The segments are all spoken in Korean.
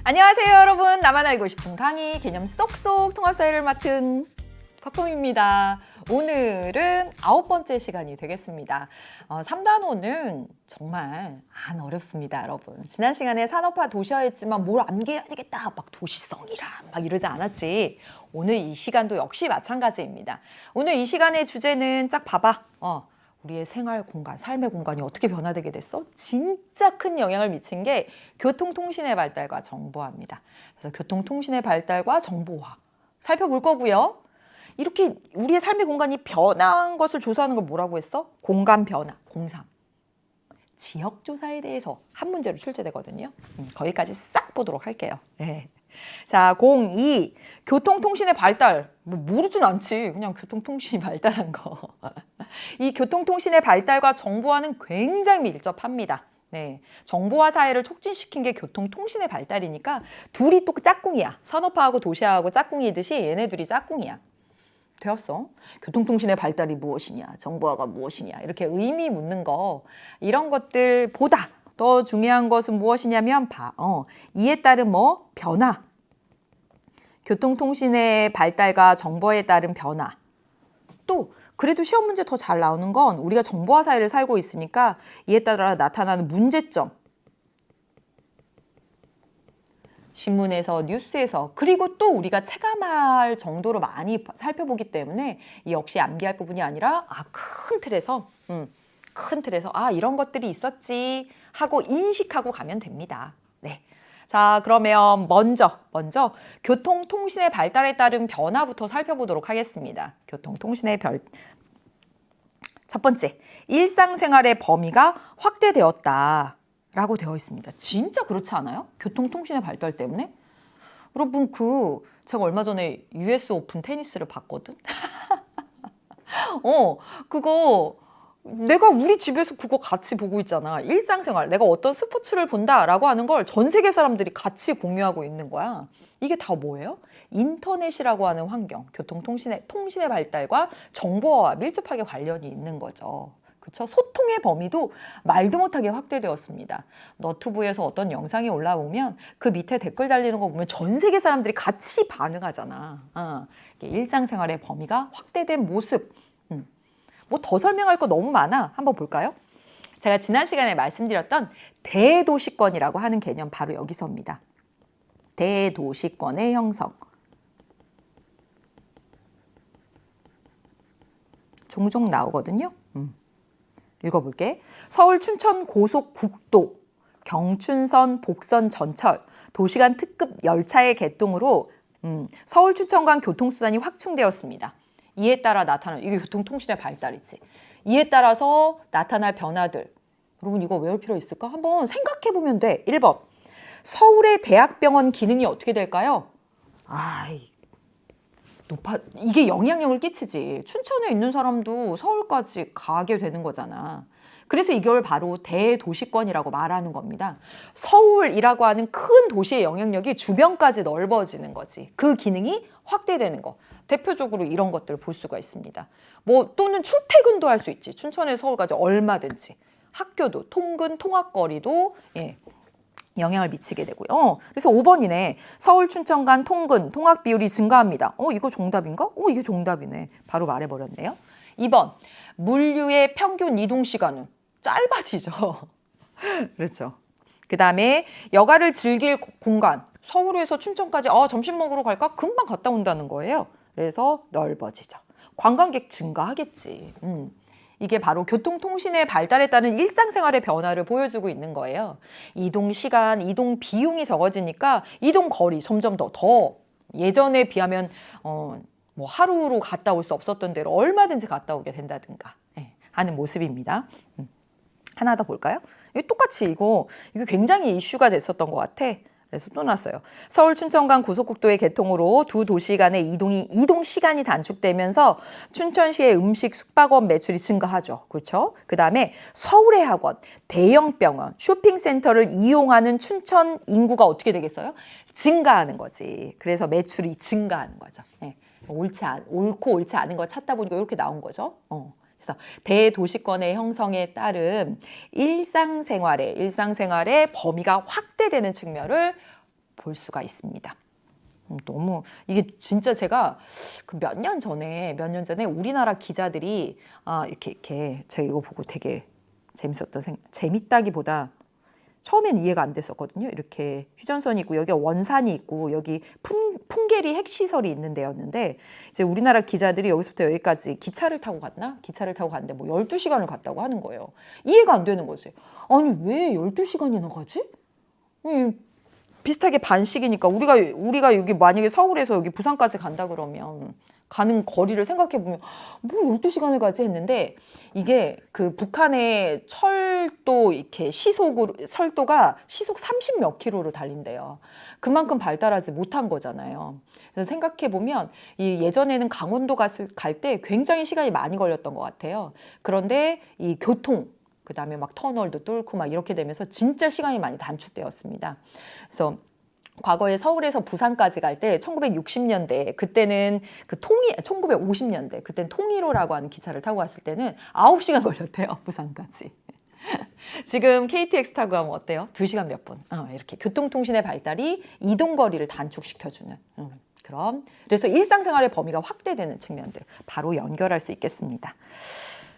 안녕하세요 여러분. 나만 알고 싶은 강의 개념 쏙쏙 통합사회를 맡은 박범입니다. 오늘은 9번째 시간이 되겠습니다. 3단원은 정말 안 어렵습니다 여러분. 지난 시간에 산업화 도시화 했지만 뭘 암기해야 되겠다 막 도시성이라 막 이러지 않았지. 오늘 이 시간도 역시 마찬가지입니다. 오늘 이 시간의 주제는 쫙 봐봐. 우리의 생활 공간, 삶의 공간이 어떻게 변화되게 됐어? 진짜 큰 영향을 미친 게 교통통신의 발달과 정보화입니다. 그래서 교통통신의 발달과 정보화 살펴볼 거고요. 이렇게 우리의 삶의 공간이 변한 것을 조사하는 걸 뭐라고 했어? 공간 변화, 공상. 지역조사에 대해서 한 문제로 출제되거든요. 거기까지 싹 보도록 할게요. 네. 자, 02. 교통통신의 발달. 뭐 모르진 않지. 그냥 교통통신이 발달한 거. 이 교통통신의 발달과 정보화는 굉장히 밀접합니다. 네, 정보화 사회를 촉진시킨 게 교통통신의 발달이니까 둘이 또 짝꿍이야. 산업화하고 도시화하고 짝꿍이듯이 얘네 둘이 짝꿍이야. 되었어. 교통통신의 발달이 무엇이냐, 정보화가 무엇이냐 이렇게 의미 묻는 거 이런 것들보다 더 중요한 것은 무엇이냐면 이에 따른 변화. 교통통신의 발달과 정보에 따른 변화. 또 그래도 시험 문제 더 잘 나오는 건 우리가 정보화 사회를 살고 있으니까 이에 따라 나타나는 문제점. 신문에서, 뉴스에서, 그리고 또 우리가 체감할 정도로 많이 살펴보기 때문에 역시 암기할 부분이 아니라 큰 틀에서 이런 것들이 있었지 하고 인식하고 가면 됩니다. 네. 자, 그러면 먼저 교통통신의 발달에 따른 변화부터 살펴보도록 하겠습니다. 교통통신의 첫 번째, 일상생활의 범위가 확대되었다 라고 되어 있습니다. 진짜 그렇지 않아요? 교통통신의 발달 때문에? 여러분 제가 얼마 전에 US 오픈 테니스를 봤거든? 그거 내가 우리 집에서 그거 같이 보고 있잖아. 일상생활, 내가 어떤 스포츠를 본다라고 하는 걸 전 세계 사람들이 같이 공유하고 있는 거야. 이게 다 뭐예요? 인터넷이라고 하는 환경, 통신의 발달과 정보화와 밀접하게 관련이 있는 거죠. 그렇죠? 소통의 범위도 말도 못하게 확대되었습니다. 너튜브에서 어떤 영상이 올라오면 그 밑에 댓글 달리는 거 보면 전 세계 사람들이 같이 반응하잖아. 일상생활의 범위가 확대된 모습. 뭐 더 설명할 거 너무 많아. 한번 볼까요? 제가 지난 시간에 말씀드렸던 대도시권이라고 하는 개념 바로 여기서입니다. 대도시권의 형성. 종종 나오거든요. 읽어볼게. 서울 춘천 고속국도, 경춘선, 복선, 전철, 도시간 특급 열차의 개통으로 서울 춘천 간 교통수단이 확충되었습니다. 이에 따라 나타나는, 이게 교통통신의 발달이지. 이에 따라서 나타날 변화들. 여러분 이거 외울 필요 있을까? 한번 생각해보면 돼. 1번. 서울의 대학병원 기능이 어떻게 될까요? 이게 영향력을 끼치지. 춘천에 있는 사람도 서울까지 가게 되는 거잖아. 그래서 이걸 바로 대도시권이라고 말하는 겁니다. 서울이라고 하는 큰 도시의 영향력이 주변까지 넓어지는 거지. 그 기능이 확대되는 거. 대표적으로 이런 것들을 볼 수가 있습니다. 또는 출퇴근도 할 수 있지. 춘천에서 서울까지 얼마든지. 학교도, 통근, 통학거리도 영향을 미치게 되고요. 그래서 5번이네. 서울, 춘천 간 통근, 통학 비율이 증가합니다. 이거 정답인가? 이게 정답이네. 바로 말해버렸네요. 2번. 물류의 평균 이동 시간은 짧아지죠. 그렇죠. 그 다음에 여가를 즐길 공간. 서울에서 춘천까지 점심 먹으러 갈까? 금방 갔다 온다는 거예요. 그래서 넓어지죠. 관광객 증가하겠지. 이게 바로 교통통신의 발달에 따른 일상생활의 변화를 보여주고 있는 거예요. 이동 시간, 이동 비용이 적어지니까 이동 거리 점점 더 예전에 비하면 하루로 갔다 올 수 없었던 데로 얼마든지 갔다 오게 된다든가 하는 모습입니다. 하나 더 볼까요? 똑같이 이거 굉장히 이슈가 됐었던 것 같아. 그래서 또 났어요. 서울 춘천 간 고속국도의 개통으로 두 도시 간의 이동 시간이 단축되면서 춘천시의 음식 숙박업 매출이 증가하죠. 그렇죠? 그다음에 서울의 학원, 대형 병원, 쇼핑센터를 이용하는 춘천 인구가 어떻게 되겠어요? 증가하는 거지. 그래서 매출이 증가하는 거죠. 옳고 옳지 않은 거 찾다 보니까 이렇게 나온 거죠. 그래서 대도시권의 형성에 따른 일상생활의 범위가 확대되는 측면을 볼 수가 있습니다. 너무 이게 진짜 제가 그 몇 년 전에 우리나라 기자들이 이렇게 제가 이거 보고 되게 재밌다기보다 처음엔 이해가 안 됐었거든요. 이렇게 휴전선이 있고 여기 원산이 있고 여기 풍계리 핵시설이 있는 데였는데 이제 우리나라 기자들이 여기서부터 여기까지 기차를 타고 갔나? 기차를 타고 갔는데 뭐 12시간을 갔다고 하는 거예요. 이해가 안 되는 거지. 아니 왜 12시간이나 가지? 비슷하게 반씩이니까 우리가 여기 만약에 서울에서 여기 부산까지 간다 그러면 가는 거리를 생각해 보면 뭐 12시간을 가지 했는데 이게 그 북한의 철도 이렇게 철도가 시속 30 몇 킬로로 달린대요. 그만큼 발달하지 못한 거잖아요. 그래서 생각해 보면 이 예전에는 강원도 갈 때 굉장히 시간이 많이 걸렸던 것 같아요. 그런데 이 교통 그다음에 막 터널도 뚫고 막 이렇게 되면서 진짜 시간이 많이 단축되었습니다. 그래서 과거에 서울에서 부산까지 갈 때 1960년대 그때는 1950년대 그때는 통일호라고 하는 기차를 타고 갔을 때는 9시간 걸렸대요. 부산까지. 지금 KTX 타고 가면 어때요? 2시간 몇 분. 이렇게 교통통신의 발달이 이동거리를 단축시켜주는 그래서 일상생활의 범위가 확대되는 측면들 바로 연결할 수 있겠습니다.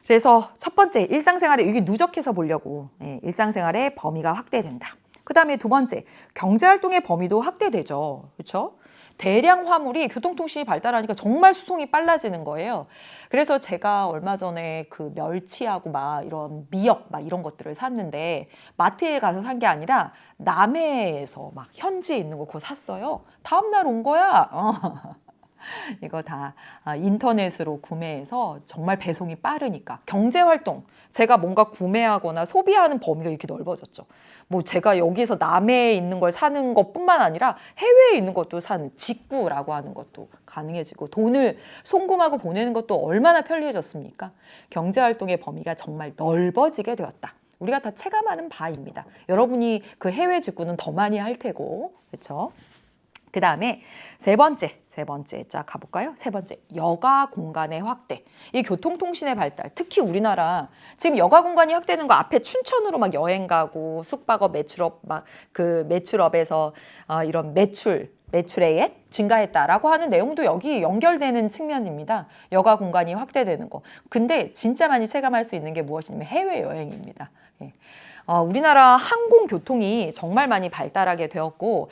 그래서 첫 번째 일상생활에 이게 누적해서 보려고 일상생활의 범위가 확대된다. 그 다음에 두 번째 경제활동의 범위도 확대되죠. 그렇죠? 대량 화물이 교통통신이 발달하니까 정말 수송이 빨라지는 거예요. 그래서 제가 얼마 전에 그 멸치하고 막 이런 미역 막 이런 것들을 샀는데 마트에 가서 산 게 아니라 남해에서 막 현지에 있는 거 그거 샀어요. 다음날 온 거야. 이거 다 인터넷으로 구매해서 정말 배송이 빠르니까 경제활동 제가 뭔가 구매하거나 소비하는 범위가 이렇게 넓어졌죠. 뭐 제가 여기서 남해에 있는 걸 사는 것뿐만 아니라 해외에 있는 것도 사는 직구라고 하는 것도 가능해지고 돈을 송금하고 보내는 것도 얼마나 편리해졌습니까? 경제활동의 범위가 정말 넓어지게 되었다. 우리가 다 체감하는 바입니다. 여러분이 그 해외 직구는 더 많이 할 테고 그렇죠? 그 다음에 세 번째 자 가볼까요? 세 번째 여가 공간의 확대. 이 교통통신의 발달 특히 우리나라 지금 여가 공간이 확대되는 거 앞에 춘천으로 막 여행 가고 숙박업 매출업 막 그 매출업에서 이런 매출액 증가했다라고 하는 내용도 여기 연결되는 측면입니다. 여가 공간이 확대되는 거. 근데 진짜 많이 체감할 수 있는 게 무엇이냐면 해외여행입니다. 예. 우리나라 항공교통이 정말 많이 발달하게 되었고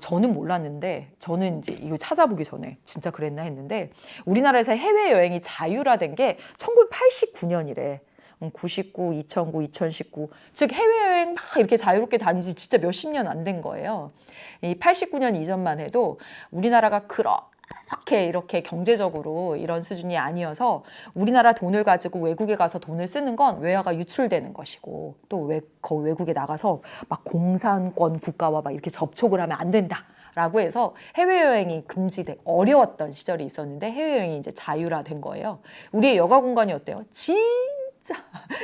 저는 몰랐는데 저는 이제 이거 찾아보기 전에 진짜 그랬나 했는데 우리나라에서 해외여행이 자율화된 게 1989년이래. 99, 2009, 2019 즉 해외여행 막 이렇게 자유롭게 다니지 진짜 몇십 년 안 된 거예요. 이 89년 이전만 해도 우리나라가 이렇게 경제적으로 이런 수준이 아니어서 우리나라 돈을 가지고 외국에 가서 돈을 쓰는 건 외화가 유출되는 것이고 또 외국에 나가서 막 공산권 국가와 막 이렇게 접촉을 하면 안 된다. 라고 해서 해외여행이 어려웠던 시절이 있었는데 해외여행이 이제 자율화된 거예요. 우리의 여가 공간이 어때요? 진짜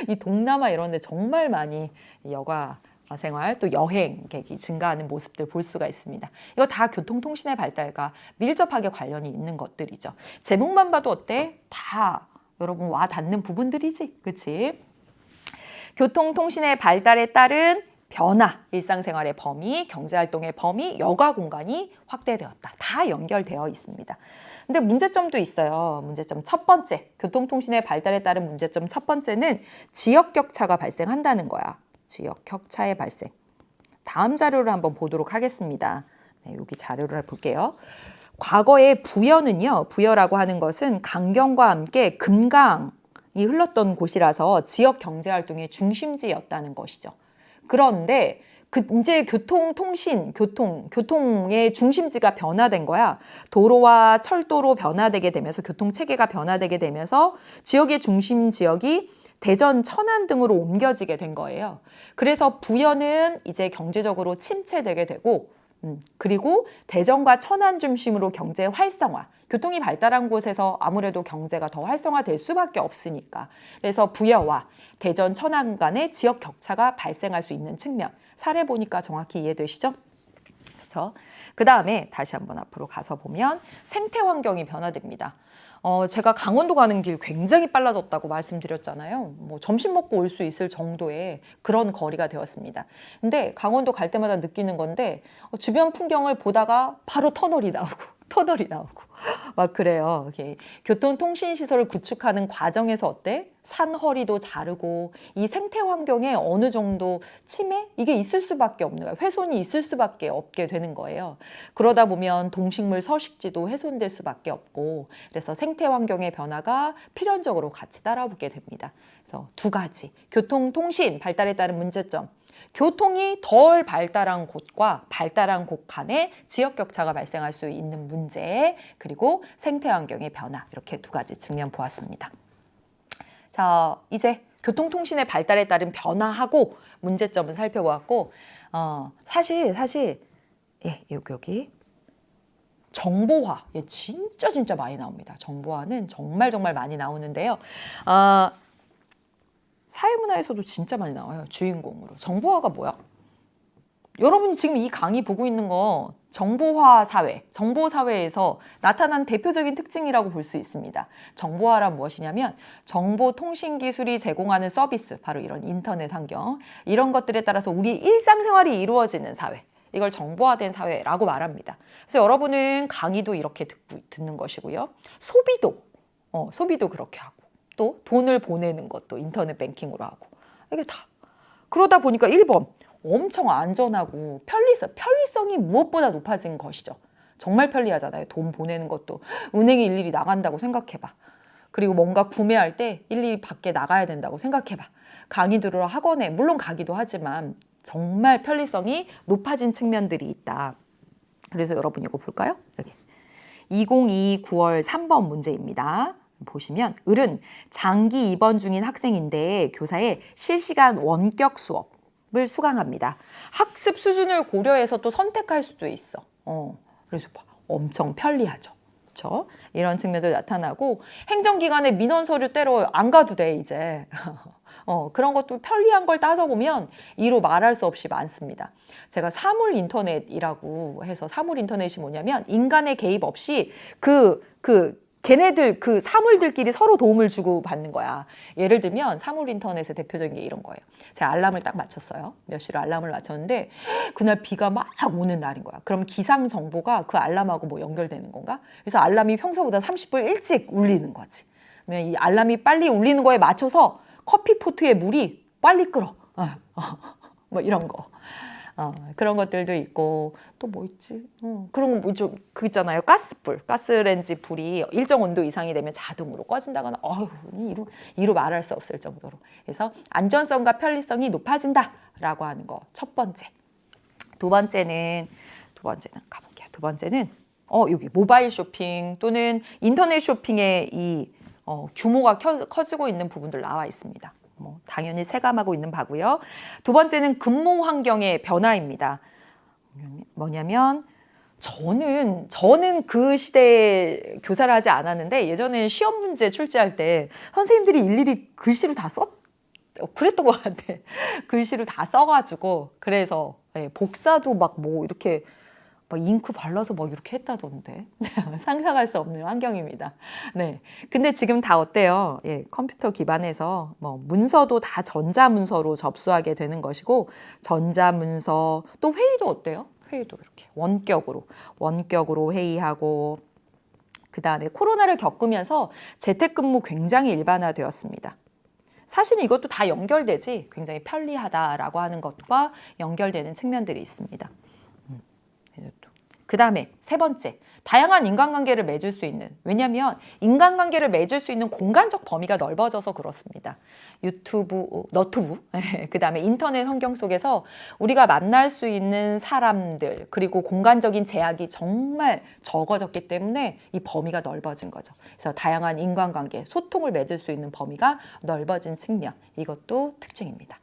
이 동남아 이런 데 정말 많이 여가 생활 또 여행객이 증가하는 모습들 볼 수가 있습니다. 이거 다 교통통신의 발달과 밀접하게 관련이 있는 것들이죠. 제목만 봐도 어때? 다 여러분 와 닿는 부분들이지. 그렇지? 교통통신의 발달에 따른 변화, 일상생활의 범위, 경제활동의 범위, 여가 공간이 확대되었다. 다 연결되어 있습니다. 근데 문제점도 있어요. 문제점 첫 번째, 교통통신의 발달에 따른 문제점 첫 번째는 지역 격차가 발생한다는 거야. 지역 격차의 발생. 다음 자료를 한번 보도록 하겠습니다. 네, 여기 자료를 볼게요. 과거의 부여라고 하는 것은 강경과 함께 금강이 흘렀던 곳이라서 지역 경제활동의 중심지였다는 것이죠. 그런데 이제 교통의 중심지가 변화된 거야. 도로와 철도로 변화되게 되면서 교통체계가 변화되게 되면서 지역의 중심 지역이 대전, 천안 등으로 옮겨지게 된 거예요. 그래서 부여는 이제 경제적으로 침체되게 되고 그리고 대전과 천안 중심으로 경제 활성화, 교통이 발달한 곳에서 아무래도 경제가 더 활성화될 수밖에 없으니까. 그래서 부여와 대전, 천안 간의 지역 격차가 발생할 수 있는 측면. 사례 보니까 정확히 이해되시죠? 그렇죠? 그 다음에 다시 한번 앞으로 가서 보면 생태 환경이 변화됩니다. 제가 강원도 가는 길 굉장히 빨라졌다고 말씀드렸잖아요. 뭐 점심 먹고 올 수 있을 정도의 그런 거리가 되었습니다. 근데 강원도 갈 때마다 느끼는 건데 주변 풍경을 보다가 바로 터널이 나오고 터널이 나오고 막 그래요. 이게 교통통신시설을 구축하는 과정에서 어때? 산허리도 자르고 이 생태 환경에 어느 정도 침해? 이게 있을 수밖에 없는 거예요. 훼손이 있을 수밖에 없게 되는 거예요. 그러다 보면 동식물 서식지도 훼손될 수밖에 없고 그래서 생태 환경의 변화가 필연적으로 같이 따라오게 됩니다. 그래서 두 가지 교통통신 발달에 따른 문제점 교통이 덜 발달한 곳과 발달한 곳 간에 지역 격차가 발생할 수 있는 문제 그리고 생태 환경의 변화 이렇게 두 가지 측면 보았습니다. 자, 이제 교통통신의 발달에 따른 변화하고 문제점을 살펴보았고 사실 예, 여기 정보화 진짜 많이 나옵니다. 정보화는 정말 많이 나오는데요. 사회문화에서도 진짜 많이 나와요. 주인공으로. 정보화가 뭐야? 여러분이 지금 이 강의 보고 있는 거 정보화 사회, 정보사회에서 나타난 대표적인 특징이라고 볼 수 있습니다. 정보화란 무엇이냐면 정보통신기술이 제공하는 서비스, 바로 이런 인터넷 환경, 이런 것들에 따라서 우리 일상생활이 이루어지는 사회, 이걸 정보화된 사회라고 말합니다. 그래서 여러분은 강의도 이렇게 듣는 것이고요. 소비도 그렇게 하고 또 돈을 보내는 것도 인터넷 뱅킹으로 하고 이게 다 그러다 보니까 1번 엄청 안전하고 편리성이 무엇보다 높아진 것이죠. 정말 편리하잖아요. 돈 보내는 것도 은행에 일일이 나간다고 생각해봐. 그리고 뭔가 구매할 때 일일이 밖에 나가야 된다고 생각해봐. 강의 들으러 학원에 물론 가기도 하지만 정말 편리성이 높아진 측면들이 있다. 그래서 여러분 이거 볼까요? 여기 2022 9월 3번 문제입니다. 보시면 을은 장기 입원 중인 학생인데 교사의 실시간 원격 수업을 수강합니다. 학습 수준을 고려해서 또 선택할 수도 있어. 그래서 엄청 편리하죠. 그렇죠? 이런 측면도 나타나고 행정기관에 민원 서류 떼러 안 가도 돼 이제. 그런 것도 편리한 걸 따져보면 이로 말할 수 없이 많습니다. 제가 사물 인터넷이라고 해서 사물 인터넷이 뭐냐면 인간의 개입 없이 걔네들 그 사물들끼리 서로 도움을 주고 받는 거야. 예를 들면 사물 인터넷의 대표적인 게 이런 거예요. 제가 알람을 딱 맞췄어요. 몇 시로 알람을 맞췄는데 그날 비가 막 오는 날인 거야. 그럼 기상 정보가 그 알람하고 뭐 연결되는 건가? 그래서 알람이 평소보다 30분 일찍 울리는 거지. 그러면 이 알람이 빨리 울리는 거에 맞춰서 커피포트에 물이 빨리 끓어. 뭐 이런 거. 그런 것들도 있고 또 뭐 있지? 그런 거 좀 그 있잖아요. 가스렌지 불이 일정 온도 이상이 되면 자동으로 꺼진다거나 이루 말할 수 없을 정도로. 그래서 안전성과 편리성이 높아진다라고 하는 거 첫 번째. 두 번째는 가볼게요. 두 번째는 여기 모바일 쇼핑 또는 인터넷 쇼핑의 이 규모가 커지고 있는 부분들 나와 있습니다. 당연히 체감하고 있는 바고요. 두 번째는 근무 환경의 변화입니다. 뭐냐면 저는 그 시대에 교사를 하지 않았는데 예전에 시험 문제 출제할 때 선생님들이 일일이 글씨를 다 그랬던 것 같아. 글씨를 다 써가지고 그래서 복사도 막 이렇게 막 잉크 발라서 막 이렇게 했다던데. 상상할 수 없는 환경입니다. 네. 근데 지금 다 어때요? 컴퓨터 기반에서 문서도 다 전자문서로 접수하게 되는 것이고 전자문서 또 회의도 어때요? 회의도 이렇게 원격으로 회의하고 그다음에 코로나를 겪으면서 재택근무 굉장히 일반화되었습니다. 사실은 이것도 다 연결되지 굉장히 편리하다라고 하는 것과 연결되는 측면들이 있습니다. 그 다음에 세 번째, 다양한 인간관계를 맺을 수 있는, 왜냐하면 인간관계를 맺을 수 있는 공간적 범위가 넓어져서 그렇습니다. 유튜브, 너튜브, 그 다음에 인터넷 환경 속에서 우리가 만날 수 있는 사람들 그리고 공간적인 제약이 정말 적어졌기 때문에 이 범위가 넓어진 거죠. 그래서 다양한 인간관계, 소통을 맺을 수 있는 범위가 넓어진 측면, 이것도 특징입니다.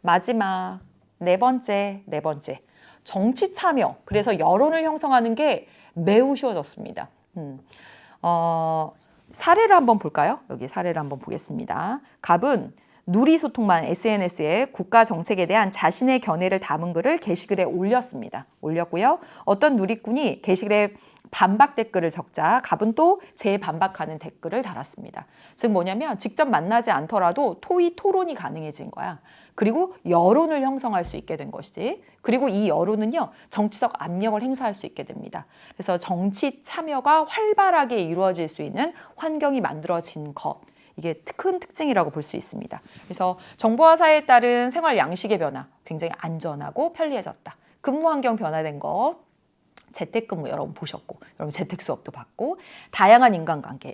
마지막 네 번째. 정치 참여, 그래서 여론을 형성하는 게 매우 쉬워졌습니다. 사례를 한번 볼까요? 여기 사례를 한번 보겠습니다. 갑은 누리소통만 SNS에 국가 정책에 대한 자신의 견해를 담은 글을 게시글에 올렸습니다. 올렸고요. 어떤 누리꾼이 게시글에 반박 댓글을 적자 갑은 또 재반박하는 댓글을 달았습니다. 즉 뭐냐면 직접 만나지 않더라도 토론이 가능해진 거야. 그리고 여론을 형성할 수 있게 된 것이지. 그리고 이 여론은요, 정치적 압력을 행사할 수 있게 됩니다. 그래서 정치 참여가 활발하게 이루어질 수 있는 환경이 만들어진 것. 이게 큰 특징이라고 볼 수 있습니다. 그래서 정보화 사회에 따른 생활 양식의 변화, 굉장히 안전하고 편리해졌다. 근무 환경 변화된 것, 재택근무 여러분 보셨고, 여러분 재택 수업도 받고, 다양한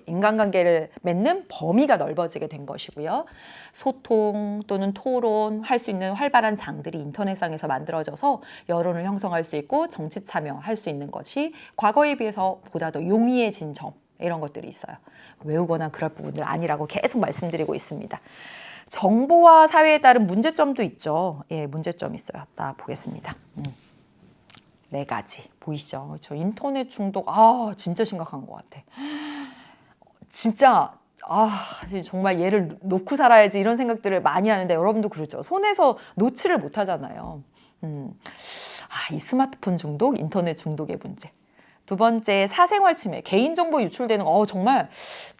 인간관계를 맺는 범위가 넓어지게 된 것이고요. 소통 또는 토론 할 수 있는 활발한 장들이 인터넷상에서 만들어져서 여론을 형성할 수 있고 정치 참여할 수 있는 것이 과거에 비해서 보다 더 용이해진 점, 이런 것들이 있어요. 외우거나 그럴 부분들 아니라고 계속 말씀드리고 있습니다. 정보화 사회에 따른 문제점도 있죠. 예, 문제점 있어요. 딱 보겠습니다. 4가지 보이시죠? 저 인터넷 중독 진짜 심각한 것 같아. 진짜 정말 얘를 놓고 살아야지 이런 생각들을 많이 하는데 여러분도 그렇죠. 손에서 놓지를 못하잖아요. 이 스마트폰 중독, 인터넷 중독의 문제. 2번째, 사생활 침해, 개인정보 유출되는 거 정말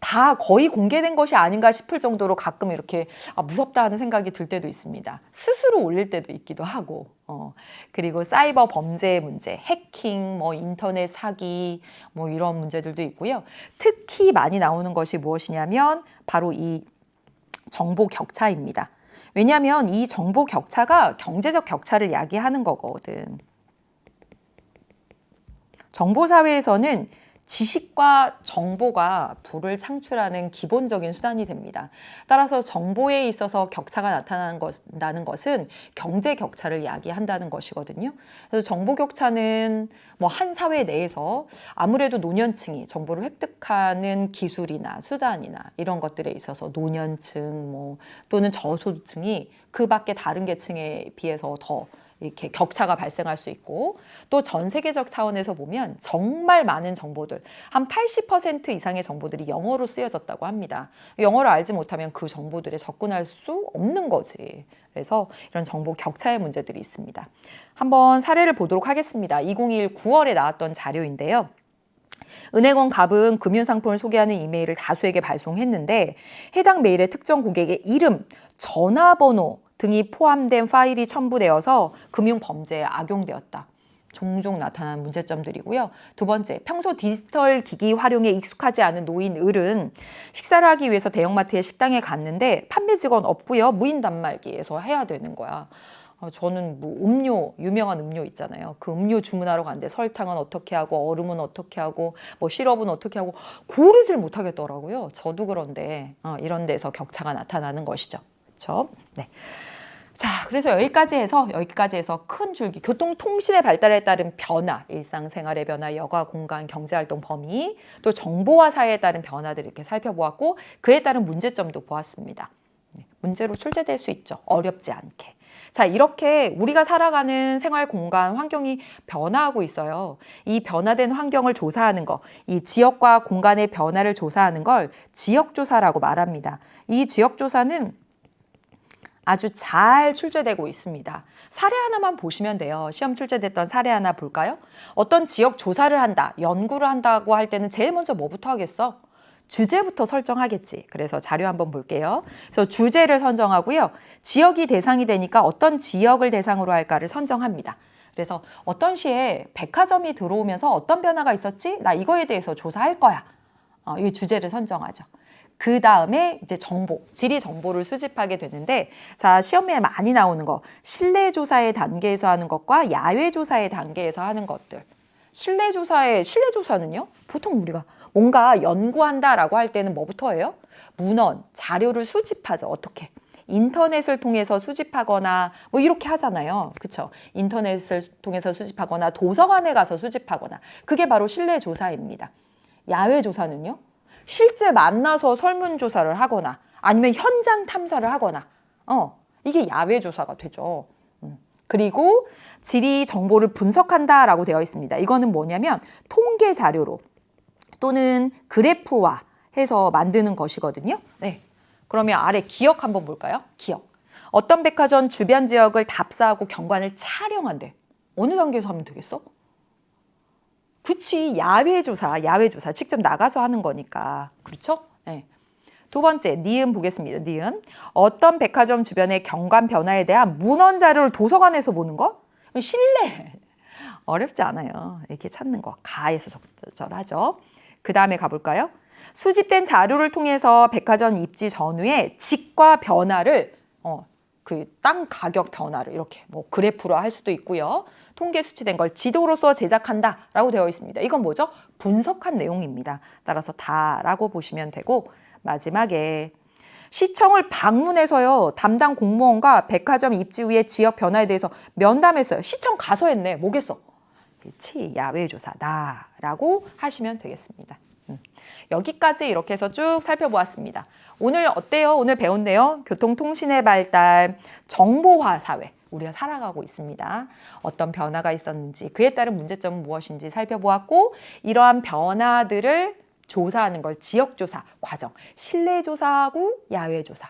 다 거의 공개된 것이 아닌가 싶을 정도로 가끔 이렇게 무섭다 하는 생각이 들 때도 있습니다. 스스로 올릴 때도 있기도 하고 그리고 사이버 범죄의 문제, 해킹, 인터넷 사기 이런 문제들도 있고요. 특히 많이 나오는 것이 무엇이냐면 바로 이 정보 격차입니다. 왜냐하면 이 정보 격차가 경제적 격차를 야기하는 거거든. 정보사회에서는 지식과 정보가 부를 창출하는 기본적인 수단이 됩니다. 따라서 정보에 있어서 격차가 나타나는 것은 경제 격차를 야기한다는 것이거든요. 그래서 정보 격차는 한 사회 내에서 아무래도 노년층이 정보를 획득하는 기술이나 수단이나 이런 것들에 있어서 노년층 또는 저소득층이 그 밖에 다른 계층에 비해서 더 이렇게 격차가 발생할 수 있고 또 전 세계적 차원에서 보면 정말 많은 정보들, 한 80% 이상의 정보들이 영어로 쓰여졌다고 합니다. 영어를 알지 못하면 그 정보들에 접근할 수 없는 거지. 그래서 이런 정보 격차의 문제들이 있습니다. 한번 사례를 보도록 하겠습니다. 2021 9월에 나왔던 자료인데요. 은행원 갑은 금융상품을 소개하는 이메일을 다수에게 발송했는데 해당 메일에 특정 고객의 이름, 전화번호 등이 포함된 파일이 첨부되어서 금융범죄에 악용되었다. 종종 나타나는 문제점들이고요. 2번째, 평소 디지털 기기 활용에 익숙하지 않은 노인을은 식사를 하기 위해서 대형마트의 식당에 갔는데 판매 직원 없고요. 무인 단말기에서 해야 되는 거야. 저는 음료, 유명한 음료 있잖아요. 그 음료 주문하러 갔는데 설탕은 어떻게 하고 얼음은 어떻게 하고 시럽은 어떻게 하고 고르질 못하겠더라고요. 저도 그런데 이런 데서 격차가 나타나는 것이죠. 그렇죠? 네. 자, 그래서 여기까지 해서 큰 줄기, 교통통신의 발달에 따른 변화, 일상생활의 변화, 여가 공간, 경제활동 범위, 또 정보화 사회에 따른 변화들을 이렇게 살펴보았고 그에 따른 문제점도 보았습니다. 문제로 출제될 수 있죠. 어렵지 않게. 자, 이렇게 우리가 살아가는 생활 공간, 환경이 변화하고 있어요. 이 변화된 환경을 조사하는 거, 이 지역과 공간의 변화를 조사하는 걸 지역조사라고 말합니다. 이 지역조사는 아주 잘 출제되고 있습니다. 사례 하나만 보시면 돼요. 시험 출제됐던 사례 하나 볼까요? 어떤 지역 조사를 한다, 연구를 한다고 할 때는 제일 먼저 뭐부터 하겠어? 주제부터 설정하겠지. 그래서 자료 한번 볼게요. 그래서 주제를 선정하고요. 지역이 대상이 되니까 어떤 지역을 대상으로 할까를 선정합니다. 그래서 어떤 시에 백화점이 들어오면서 어떤 변화가 있었지? 나 이거에 대해서 조사할 거야. 이 주제를 선정하죠. 그 다음에 이제 지리 정보를 수집하게 되는데, 자, 시험에 많이 나오는 거, 실내 조사의 단계에서 하는 것과 야외 조사의 단계에서 하는 것들. 실내 조사는요, 보통 우리가 뭔가 연구한다라고 할 때는 뭐부터 해요? 문헌, 자료를 수집하죠. 어떻게? 인터넷을 통해서 수집하거나 이렇게 하잖아요. 그렇죠? 인터넷을 통해서 수집하거나 도서관에 가서 수집하거나 그게 바로 실내 조사입니다. 야외 조사는요? 실제 만나서 설문조사를 하거나 아니면 현장 탐사를 하거나 이게 야외 조사가 되죠. 그리고 지리 정보를 분석한다라고 되어 있습니다. 이거는 뭐냐면 통계 자료로 또는 그래프화 해서 만드는 것이거든요. 네. 그러면 아래 기억 한번 볼까요? 기억. 어떤 백화점 주변 지역을 답사하고 경관을 촬영한대. 어느 단계에서 하면 되겠어? 그치, 야외조사 직접 나가서 하는 거니까. 그렇죠? 네. 두 번째, 니은 보겠습니다. 니은. 어떤 백화점 주변의 경관 변화에 대한 문헌 자료를 도서관에서 보는 거? 실내. 어렵지 않아요. 이렇게 찾는 거. 가에서 적절하죠. 그 다음에 가볼까요? 수집된 자료를 통해서 백화점 입지 전후의 직과 변화를 그 땅 가격 변화를 이렇게 뭐 그래프로 할 수도 있고요. 통계 수치된 걸 지도로서 제작한다라고 되어 있습니다. 이건 뭐죠? 분석한 내용입니다. 따라서 다라고 보시면 되고 마지막에 시청을 방문해서요. 담당 공무원과 백화점 입지 후의 지역 변화에 대해서 면담했어요. 시청 가서 했네. 뭐겠어? 그렇지. 야외조사다라고 하시면 되겠습니다. 여기까지 이렇게 해서 쭉 살펴보았습니다. 오늘 어때요? 오늘 배운 내용 교통통신의 발달, 정보화 사회 우리가 살아가고 있습니다. 어떤 변화가 있었는지 그에 따른 문제점은 무엇인지 살펴보았고 이러한 변화들을 조사하는 걸 지역조사 과정, 실내조사하고 야외조사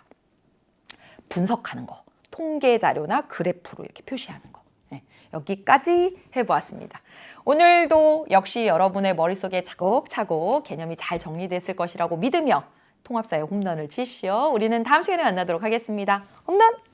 분석하는 거, 통계 자료나 그래프로 이렇게 표시하는 거. 네, 여기까지 해보았습니다. 오늘도 역시 여러분의 머릿속에 차곡차곡 개념이 잘 정리됐을 것이라고 믿으며 통합사회 홈런을 치십시오. 우리는 다음 시간에 만나도록 하겠습니다. 홈런!